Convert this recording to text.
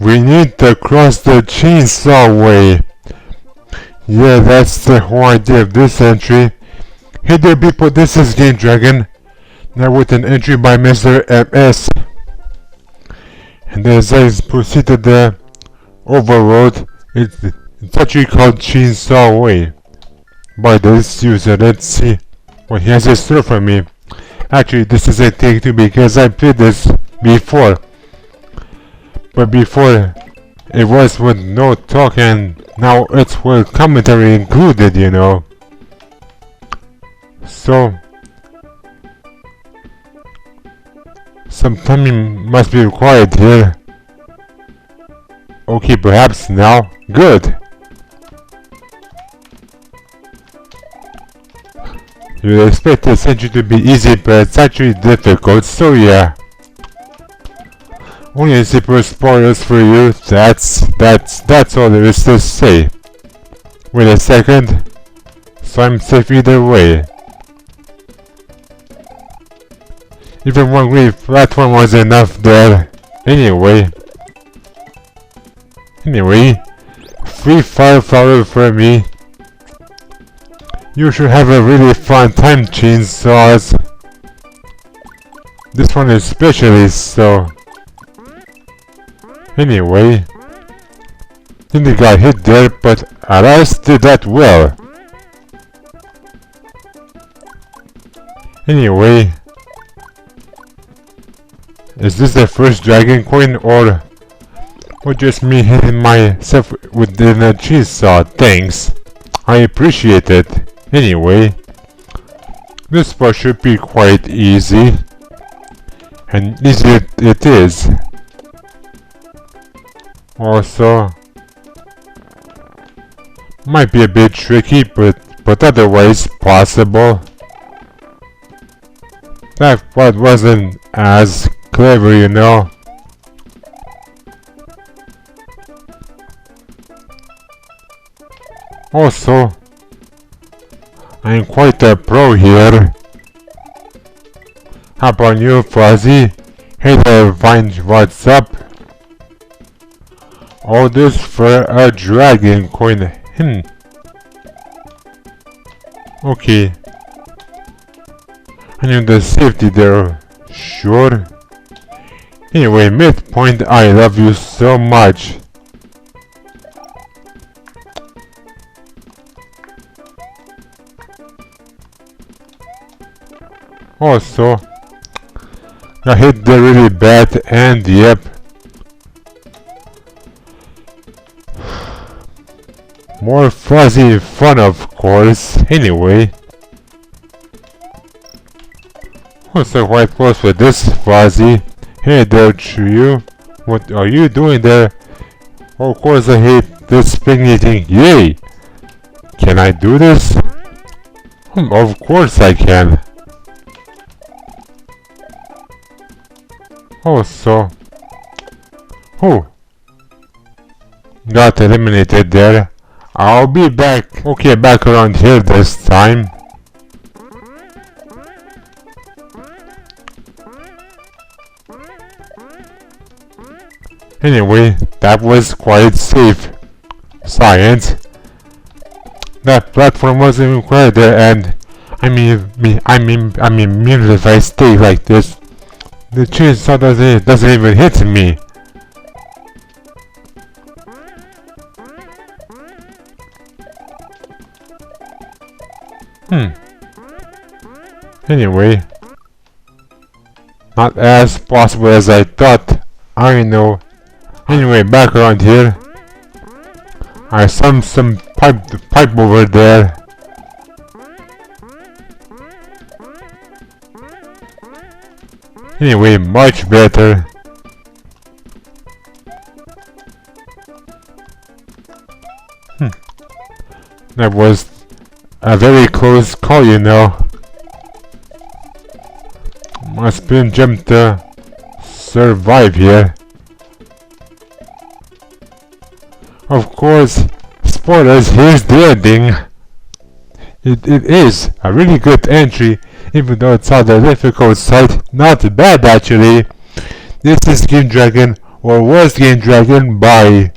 We need to cross the chainsaw way. Yeah, that's the whole idea of this entry. Hey there people, this is Game Dragon. Now with an entry by Mr. MS. And as I proceed to the overroad, it's actually called Chainsaw Way by this user. Let's see what he has in store for me. Actually, this is a take two because I played this before. But before, it was with no talk and now it's with commentary included, you know. So, some timing must be required here. Okay, perhaps now. Good. You expect this entry to be easy, but it's actually difficult, so yeah. Only super spoilers for you, that's all there is to say. Wait a second. So I'm safe either way. Even one great platform was enough there. Anyway, free fire flower for me. You should have a really fun time, chainsaws. This one especially so. Anyway, he got hit there, but at.I did that well. Anyway, is this the first dragon coin or just me hitting myself within a chainsaw? Thanks, I appreciate it. Anyway, this part should be quite easy, and easy it is. Also, might be a bit tricky, but otherwise possible. That part wasn't as clever, you know. Also, I'm quite a pro here. How about you, Fuzzy? Hey there, Vine, what's up? All this for a dragon coin. Okay. I need the safety there. Sure. Anyway, midpoint, I love you so much. Also, I hit there really bad and yep. More fuzzy fun, of course. Anyway. Also quite close with this fuzzy. Hey there, you. What are you doing there? Of course I hate this spinny thing. Yay! Can I do this? Of course I can. Also. Oh. Got eliminated there. I'll be back. Okay, back around here this time. Anyway, that was quite safe. Science. That platform wasn't required there, and I mean, if I stay like this, the chainsaw doesn't even hit me. Anyway, not as possible as I thought. I know. Anyway, back around here. I saw some pipe over there. Anyway, much better. That was a very close call, you know. Must spin jump to survive here. Of course, spoilers, here's the ending. It is a really good entry, even though it's on the difficult side. Not bad actually. This is Game Dragon. or was Game Dragon. Bye.